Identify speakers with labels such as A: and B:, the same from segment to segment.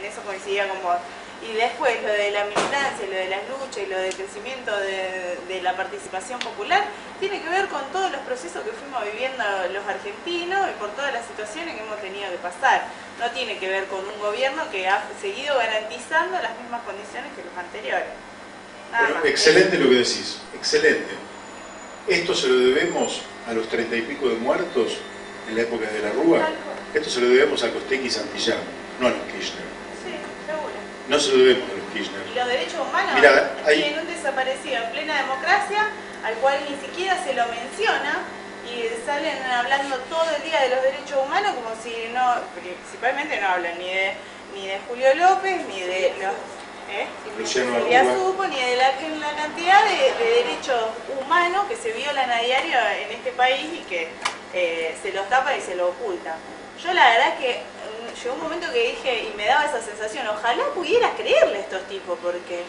A: eso coincidía con vos. Y después lo de la militancia, lo de las luchas y lo del crecimiento de la participación popular tiene que ver con todos los procesos que fuimos viviendo los argentinos y por todas las situaciones que hemos tenido que pasar. No tiene que ver con un gobierno que ha seguido garantizando las mismas condiciones que los anteriores.
B: Bueno, excelente lo que decís, excelente. Esto se lo debemos a los 30 y pico de muertos en la época de la Rúa. Esto se lo debemos a Costecchi y Santillán, no a los Kirchner. No se lo debemos a los Kirchner.
A: Y los derechos humanos tienen un desaparecido en plena democracia, al cual ni siquiera se lo menciona, y salen hablando todo el día de los derechos humanos como si no, principalmente no hablan ni de Julio López, ni de los
B: Supo,
A: ni de la cantidad de derechos humanos que se violan a diario en este país y que se los tapa y se lo oculta. Yo la verdad es que llegó un momento que dije, y me daba esa sensación, ojalá pudiera creerle a estos tipos, porque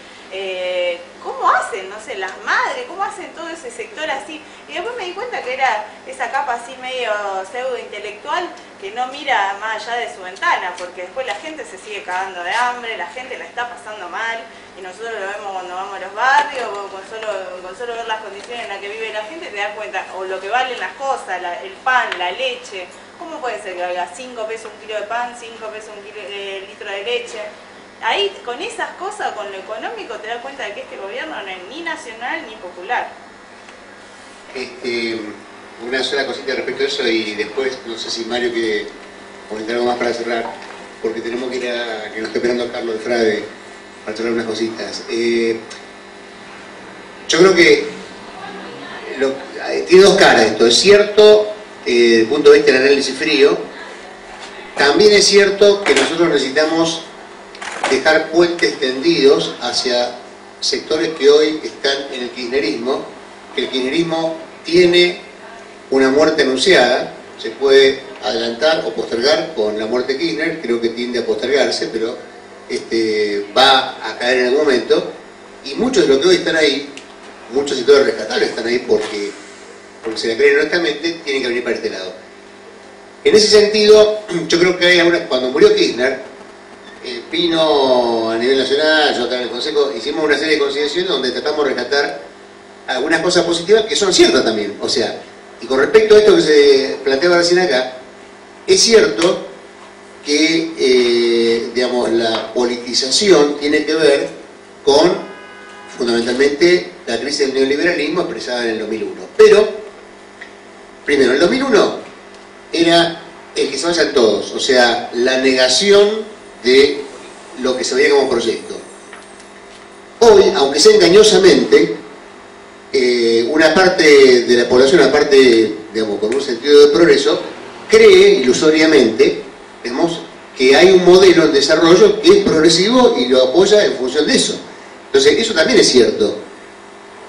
A: ¿cómo hacen? No sé, las madres, ¿cómo hacen todo ese sector así? Y después me di cuenta que era esa capa así medio pseudo-intelectual que no mira más allá de su ventana, porque después la gente se sigue cagando de hambre, la gente la está pasando mal, y nosotros lo vemos cuando vamos a los barrios, o con solo ver las condiciones en las que vive la gente, te das cuenta, o lo que valen las cosas, el pan, la leche. ¿Cómo puede ser que valga 5 pesos un kilo de pan, 5 pesos un litro de leche? Ahí, con esas cosas, con lo económico, te das cuenta de que este gobierno no es ni nacional ni popular.
C: Una sola cosita respecto a eso, y después, no sé si Mario quiere comentar algo más para cerrar, porque tenemos que ir a que nos esté esperando a Carlos de Frade para charlar unas cositas. Yo creo que tiene dos caras esto. Es cierto, desde el punto de vista del análisis frío, también es cierto que nosotros necesitamos dejar puentes tendidos hacia sectores que hoy están en el kirchnerismo, que el kirchnerismo tiene una muerte anunciada, se puede adelantar o postergar con la muerte de Kirchner, creo que tiende a postergarse, pero va a caer en algún momento, y muchos de los que hoy están ahí, muchos sectores rescatables están ahí porque se la creen honestamente, tienen que venir para este lado. En ese sentido, yo creo que hay algunas, cuando murió Kirchner, Pino a nivel nacional, yo acá en el Consejo, hicimos una serie de consideraciones donde tratamos de rescatar algunas cosas positivas que son ciertas también. O sea, y con respecto a esto que se planteaba recién acá, es cierto que, digamos, la politización tiene que ver con, fundamentalmente, la crisis del neoliberalismo expresada en el 2001. Pero, primero, el 2001 era el que se vayan todos, o sea, la negación de lo que se veía como proyecto. Hoy, aunque sea engañosamente, una parte de la población, una parte, digamos, con un sentido de progreso, cree ilusoriamente, digamos, que hay un modelo de desarrollo que es progresivo y lo apoya en función de eso. Entonces, eso también es cierto.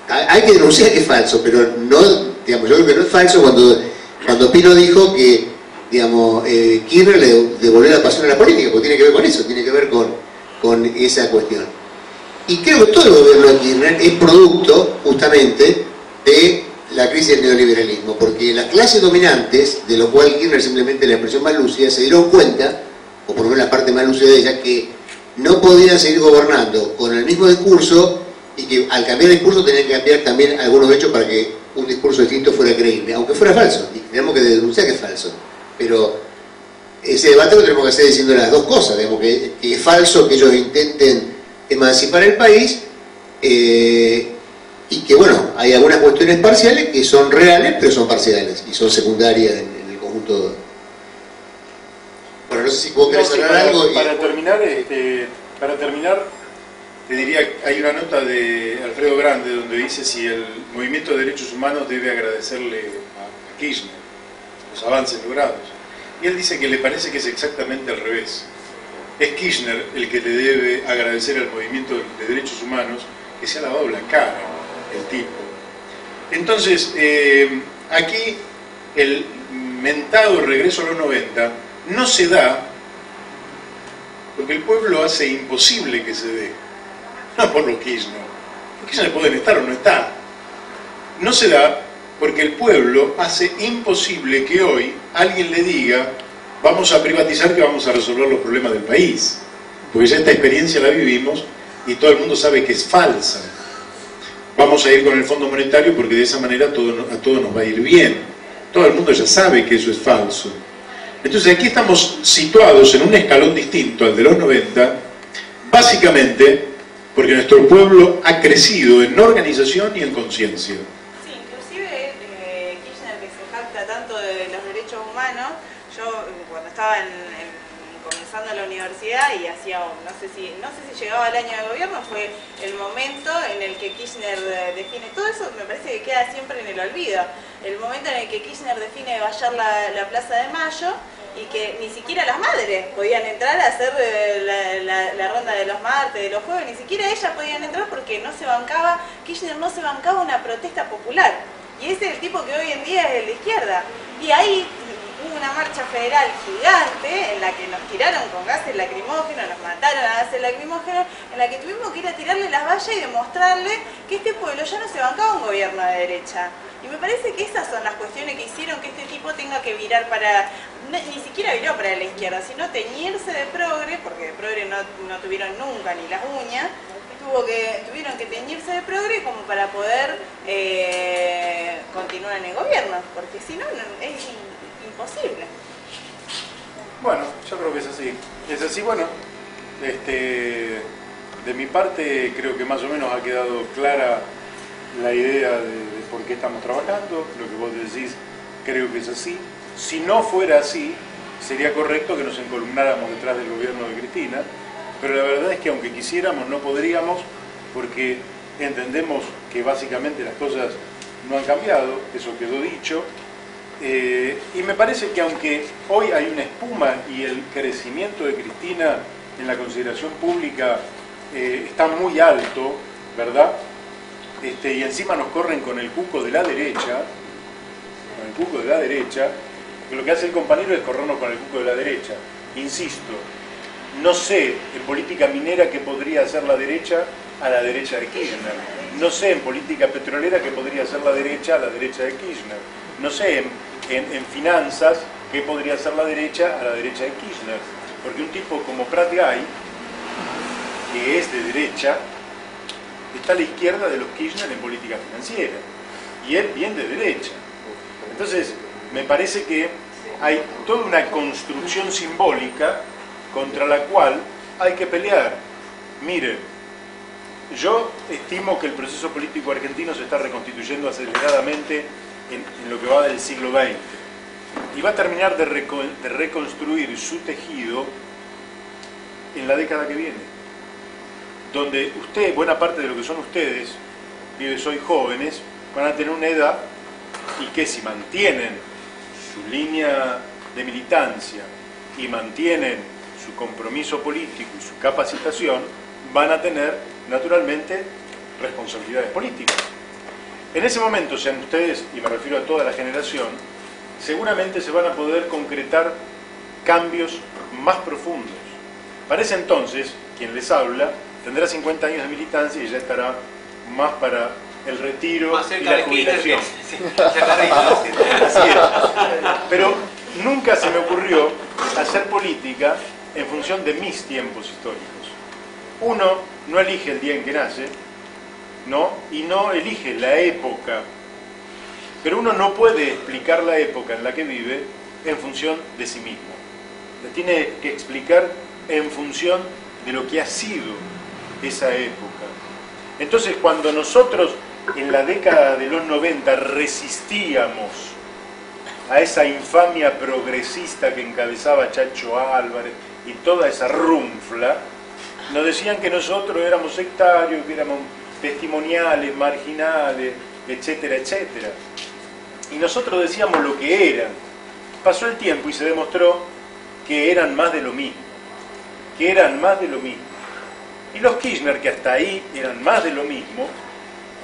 C: Hay que denunciar que es falso, pero no, digamos, yo creo que no es falso cuando Pino dijo que, digamos, Kirchner le devolvió la pasión a la política, porque tiene que ver con eso, tiene que ver con esa cuestión. Y creo que todo el gobierno de Kirchner es producto, justamente, de la crisis del neoliberalismo, porque las clases dominantes, de lo cual Kirchner simplemente la expresión más lúcida, se dieron cuenta, o por lo menos la parte más lúcida de ella, que no podían seguir gobernando con el mismo discurso, y que al cambiar el discurso tenían que cambiar también algunos hechos para que un discurso distinto fuera creíble, aunque fuera falso, y tenemos que denunciar que es falso. Pero ese debate lo tenemos que hacer diciendo las dos cosas, digamos, que es falso que ellos intenten emancipar el país, y que, bueno, hay algunas cuestiones parciales que son reales, pero son parciales, y son secundarias en el conjunto. Bueno, no sé si puedo querer cerrar algo.
B: Para terminar, te diría, hay una nota de Alfredo Grande donde dice si el movimiento de derechos humanos debe agradecerle a Kirchner los avances logrados. Y él dice que le parece que es exactamente al revés. Es Kirchner el que le debe agradecer al movimiento de derechos humanos que se ha lavado la cara, el tipo. Entonces, aquí el mentado regreso a los 90 no se da porque el pueblo hace imposible que se dé. No por los Kirchner. Los Kirchner pueden estar o no estar. No se da porque el pueblo hace imposible que hoy alguien le diga vamos a privatizar que vamos a resolver los problemas del país. porque ya esta experiencia la vivimos y todo el mundo sabe que es falsa. Vamos a ir con el Fondo Monetario porque de esa manera a todos nos va a ir bien. Todo el mundo ya sabe que eso es falso. Entonces aquí estamos situados en un escalón distinto al de los 90, básicamente porque nuestro pueblo ha crecido en organización y en conciencia.
A: Sí, inclusive Kirchner, que se jacta tanto de los derechos humanos, yo cuando estaba comenzando la universidad y hacía, no sé si llegaba el año de gobierno, fue el momento en el que Kirchner define, todo eso me parece que queda siempre en el olvido, el momento en el que Kirchner define vallar la Plaza de Mayo y que ni siquiera las madres podían entrar a hacer la ronda de los martes, de los jueves, ni siquiera ellas podían entrar porque Kirchner no se bancaba una protesta popular. Y ese es el tipo que hoy en día es el de izquierda. Y ahí hubo una marcha federal gigante en la que nos tiraron con gases lacrimógenos, nos mataron a gases lacrimógenos, en la que tuvimos que ir a tirarle las vallas y demostrarle que este pueblo ya no se bancaba un gobierno de derecha. Y me parece que esas son las cuestiones que hicieron que este tipo tenga que virar ni siquiera viró para la izquierda, sino teñirse de progre, porque de progre no tuvieron nunca ni las uñas, tuvieron que teñirse de progre como para poder continuar en el gobierno, porque si no es imposible.
B: Bueno, yo creo que es así. Es así, bueno, de mi parte creo que más o menos ha quedado clara la idea de por qué estamos trabajando. Lo que vos decís creo que es así. Si no fuera así, sería correcto que nos encolumnáramos detrás del gobierno de Cristina, pero la verdad es que aunque quisiéramos no podríamos, porque entendemos que básicamente las cosas no han cambiado, eso quedó dicho, y me parece que aunque hoy hay una espuma y el crecimiento de Cristina en la consideración pública está muy alto, ¿verdad? Y encima nos corren con el cuco de la derecha, que lo que hace el compañero es corrernos con el cuco de la derecha. Insisto, no sé en política minera qué podría hacer la derecha a la derecha de Kirchner. No sé en política petrolera qué podría hacer la derecha a la derecha de Kirchner. No sé en finanzas qué podría hacer la derecha a la derecha de Kirchner. Porque un tipo como Prat Gay, que es de derecha, está a la izquierda de los Kirchner en política financiera. Y él bien de derecha. Entonces, me parece que hay toda una construcción simbólica contra la cual hay que pelear. Miren, yo estimo que el proceso político argentino se está reconstituyendo aceleradamente en lo que va del siglo XX y va a terminar de reconstruir su tejido en la década que viene, donde buena parte de lo que son ustedes, pibes hoy jóvenes, van a tener una edad y que si mantienen su línea de militancia y mantienen su compromiso político y su capacitación, van a tener naturalmente responsabilidades políticas. En ese momento, sean ustedes, y me refiero a toda la generación, seguramente se van a poder concretar cambios más profundos. Para ese entonces, quien les habla tendrá 50 años de militancia y ya estará más para el retiro y la jubilación. Así es. Pero nunca se me ocurrió hacer política en función de mis tiempos históricos. Uno no elige el día en que nace, ¿no? Y no elige la época. Pero uno no puede explicar la época en la que vive en función de sí mismo. Le tiene que explicar en función de lo que ha sido esa época. Entonces, cuando nosotros en la década de los 90 resistíamos a esa infamia progresista que encabezaba Chacho Álvarez y toda esa runfla, nos decían que nosotros éramos sectarios, que éramos testimoniales, marginales, etcétera, etcétera. Y nosotros decíamos lo que eran. Pasó el tiempo y se demostró que eran más de lo mismo. Que eran más de lo mismo. Y los Kirchner, que hasta ahí eran más de lo mismo,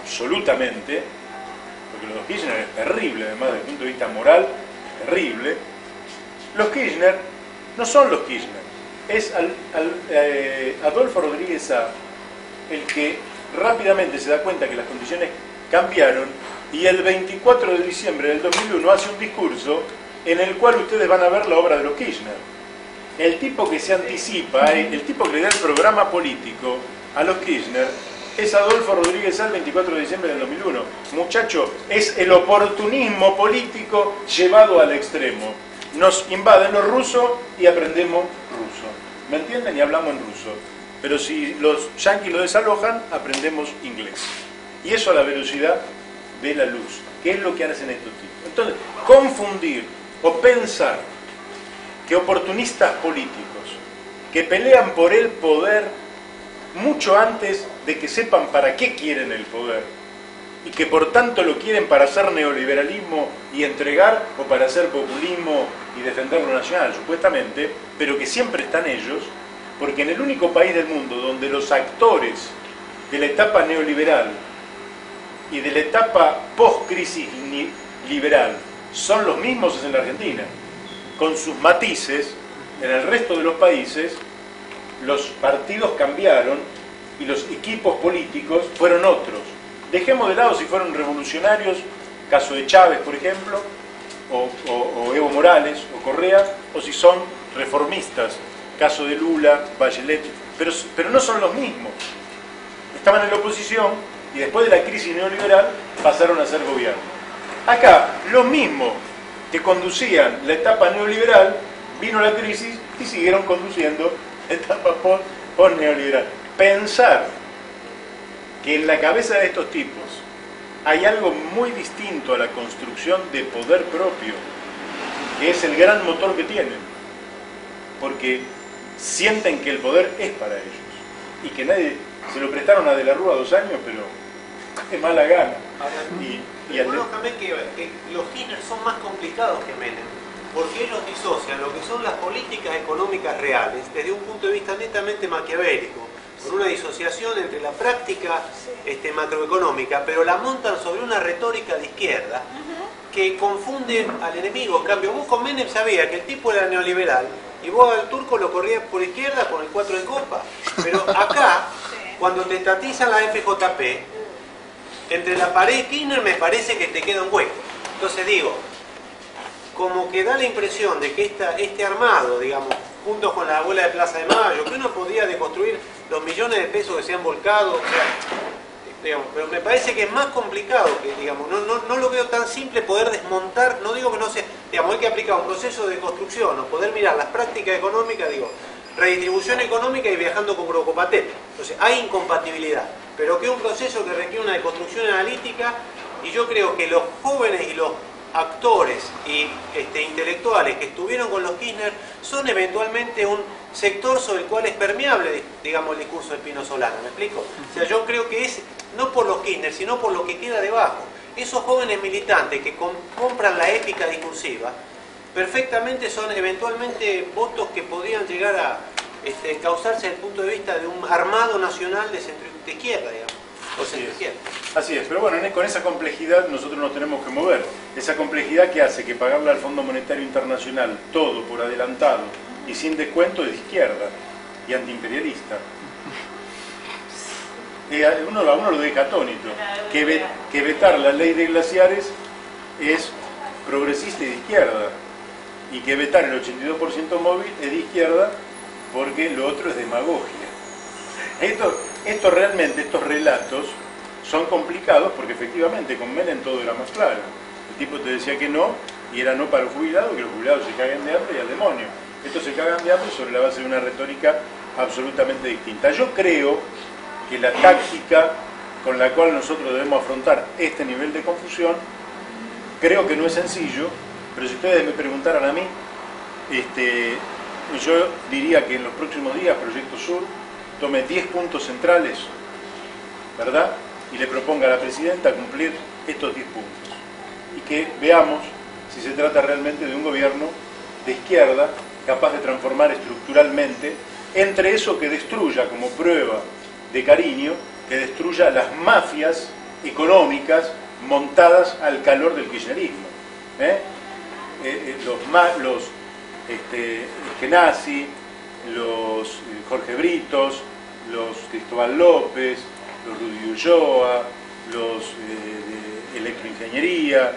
B: absolutamente, porque los Kirchner es terrible, además desde el punto de vista moral, es terrible. Los Kirchner no son los Kirchner. Es Adolfo Rodríguez Sá el que rápidamente se da cuenta que las condiciones cambiaron y el 24 de diciembre del 2001 hace un discurso en el cual ustedes van a ver la obra de los Kirchner. el tipo que se anticipa, el tipo que le da el programa político a los Kirchner, es Adolfo Rodríguez Sá el 24 de diciembre del 2001. Muchacho, es el oportunismo político llevado al extremo. Nos invaden los rusos y aprendemos ruso. ¿Me entienden? Y hablamos en ruso. Pero si los yanquis lo desalojan, aprendemos inglés. Y eso a la velocidad de la luz, que es lo que hacen estos tipos. Entonces, confundir o pensar que oportunistas políticos que pelean por el poder mucho antes de que sepan para qué quieren el poder y que por tanto lo quieren para hacer neoliberalismo y entregar o para hacer populismo y defender lo nacional, supuestamente, pero que siempre están ellos, porque en el único país del mundo donde los actores de la etapa neoliberal y de la etapa post-crisis liberal son los mismos es en la Argentina, con sus matices. En el resto de los países los partidos cambiaron y los equipos políticos fueron otros. Dejemos de lado si fueron revolucionarios, caso de Chávez, por ejemplo, o Evo Morales, o Correa, o si son reformistas, caso de Lula, Bachelet, pero no son los mismos. Estaban en la oposición y después de la crisis neoliberal pasaron a ser gobierno. Acá, los mismos que conducían la etapa neoliberal, vino la crisis y siguieron conduciendo la etapa post-neoliberal. Pensar que en la cabeza de estos tipos hay algo muy distinto a la construcción de poder propio, que es el gran motor que tienen, porque sienten que el poder es para ellos y que nadie se lo prestaron a De la Rúa 2 años, pero de mala gana.
D: Recuerdo también que los Kirchner son más complicados que Menem, porque ellos disocian lo que son las políticas económicas reales desde un punto de vista netamente maquiavélico, con una disociación entre la práctica macroeconómica, pero la montan sobre una retórica de izquierda que confunde al enemigo. En cambio, vos con Menem sabías que el tipo era neoliberal y vos al turco lo corrías por izquierda con el 4 de copa. Pero acá, cuando te estatizan la FJP, entre la pared y Kirchner me parece que te queda un hueco. Entonces digo, como que da la impresión de que este armado, digamos, junto con la abuela de Plaza de Mayo, que uno podía deconstruir los millones de pesos que se han volcado, o sea, digamos, pero me parece que es más complicado, que digamos, no lo veo tan simple poder desmontar, no digo que no sea, digamos, hay que aplicar un proceso de construcción o poder mirar las prácticas económicas, digo, redistribución económica y viajando con Grocopatel. Entonces hay incompatibilidad, pero que es un proceso que requiere una deconstrucción analítica, y yo creo que los jóvenes y los actores y intelectuales que estuvieron con los Kirchner son eventualmente un sector sobre el cual es permeable, digamos, el discurso de Pino Solano. ¿Me explico? O sea, yo creo que es no por los Kirchner, sino por lo que queda debajo. Esos jóvenes militantes que compran la épica discursiva, perfectamente son eventualmente votos que podrían llegar a encauzarse desde el punto de vista de un armado nacional de izquierda, digamos.
B: Así es, pero bueno, con esa complejidad nosotros nos tenemos que mover. Esa complejidad que hace que pagarle al Fondo Monetario Internacional todo por adelantado y sin descuento es de izquierda y antiimperialista. A uno lo deja atónito. Que vetar la ley de glaciares es progresista y de izquierda, y que vetar el 82% móvil es de izquierda porque lo otro es demagogia. Esto realmente, estos relatos son complicados porque efectivamente con Menem todo era más claro. El tipo te decía que no, y era no para los jubilados, que los jubilados se cagan de hambre y al demonio. Estos se cagan de hambre sobre la base de una retórica absolutamente distinta. Yo creo que la táctica con la cual nosotros debemos afrontar este nivel de confusión, creo que no es sencillo, pero si ustedes me preguntaran a mí, yo diría que en los próximos días Proyecto Sur tome 10 puntos centrales, ¿verdad? Y le proponga a la presidenta cumplir estos 10 puntos. Y que veamos si se trata realmente de un gobierno de izquierda capaz de transformar estructuralmente, entre eso que destruya como prueba de cariño, que destruya las mafias económicas montadas al calor del kirchnerismo. Los Eskenazi, los Jorge Britos, los Cristóbal López, los Rudy Ulloa, los de electroingeniería,